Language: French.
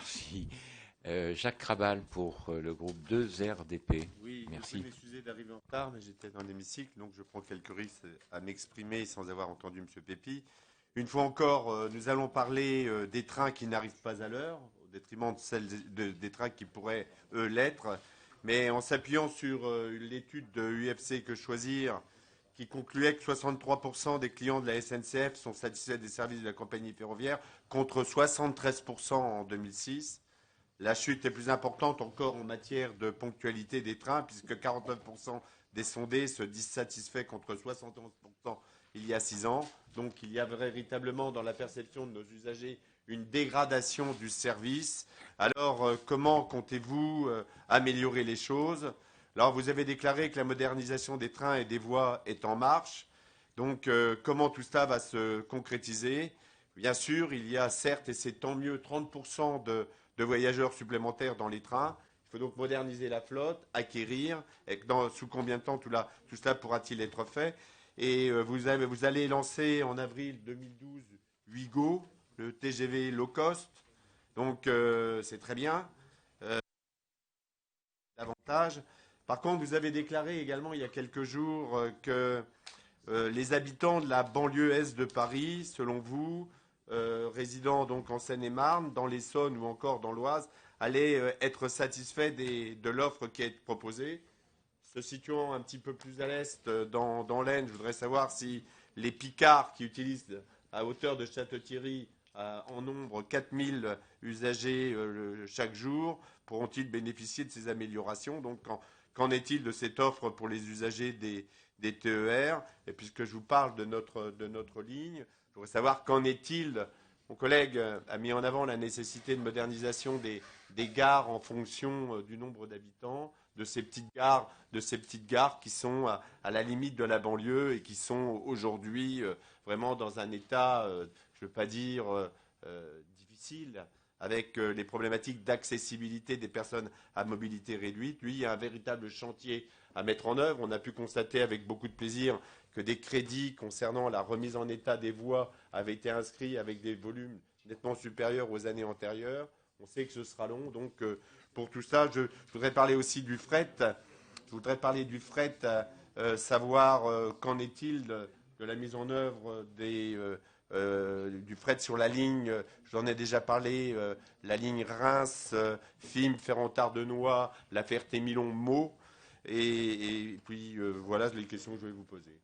merci. Jacques Krabal pour le groupe 2RDP. Oui, vous Merci. pouvez m'excuser d'arriver en retard, mais j'étais dans l'hémicycle, donc je prends quelques risques à m'exprimer sans avoir entendu M. Pépi. Une fois encore, nous allons parler des trains qui n'arrivent pas à l'heure, au détriment de des trains qui pourraient, eux, l'être. Mais en s'appuyant sur l'étude de UFC Que Choisir, qui concluait que 63% des clients de la SNCF sont satisfaits des services de la compagnie ferroviaire, contre 73% en 2006. La chute est plus importante encore en matière de ponctualité des trains, puisque 49% des sondés se disent satisfaits contre 71% il y a 6 ans. Donc il y a véritablement dans la perception de nos usagers une dégradation du service. Alors comment comptez-vous améliorer les choses? Alors vous avez déclaré que la modernisation des trains et des voies est en marche. Donc comment tout cela va se concrétiser? Bien sûr, il y a certes, et c'est tant mieux, 30% de voyageurs supplémentaires dans les trains. Il faut donc moderniser la flotte, acquérir, et sous combien de temps tout cela pourra-t-il être fait? Et vous allez lancer en avril 2012 Ouigo, le TGV low cost. Donc c'est très bien. Davantage. Par contre, vous avez déclaré également il y a quelques jours que les habitants de la banlieue est de Paris, selon vous, résidant donc en Seine-et-Marne, dans l'Essonne ou encore dans l'Oise, allaient être satisfaits de l'offre qui est proposée. Se situant un petit peu plus à l'est, dans l'Aisne, je voudrais savoir si les Picards qui utilisent à hauteur de Château-Thierry en nombre 4000 usagers chaque jour pourront-ils bénéficier de ces améliorations. Donc, qu'en est-il de cette offre pour les usagers des TER? Et puisque je vous parle de notre ligne, je voudrais savoir qu'en est-il. Mon collègue a mis en avant la nécessité de modernisation des gares en fonction du nombre d'habitants, de ces petites gares qui sont à la limite de la banlieue et qui sont aujourd'hui vraiment dans un état, je ne veux pas dire difficile, avec les problématiques d'accessibilité des personnes à mobilité réduite. Lui, il y a un véritable chantier à mettre en œuvre. On a pu constater avec beaucoup de plaisir que des crédits concernant la remise en état des voies avaient été inscrits avec des volumes nettement supérieurs aux années antérieures. On sait que ce sera long. Donc, pour tout ça, je voudrais parler aussi du fret. Je voudrais parler du fret, savoir qu'en est-il de la mise en œuvre du fret sur la ligne, j'en ai déjà parlé, la ligne Reims, Fismes, Ferrand-Tardenois, la Ferté-Milon, Meaux. Et puis voilà les questions que je vais vous poser.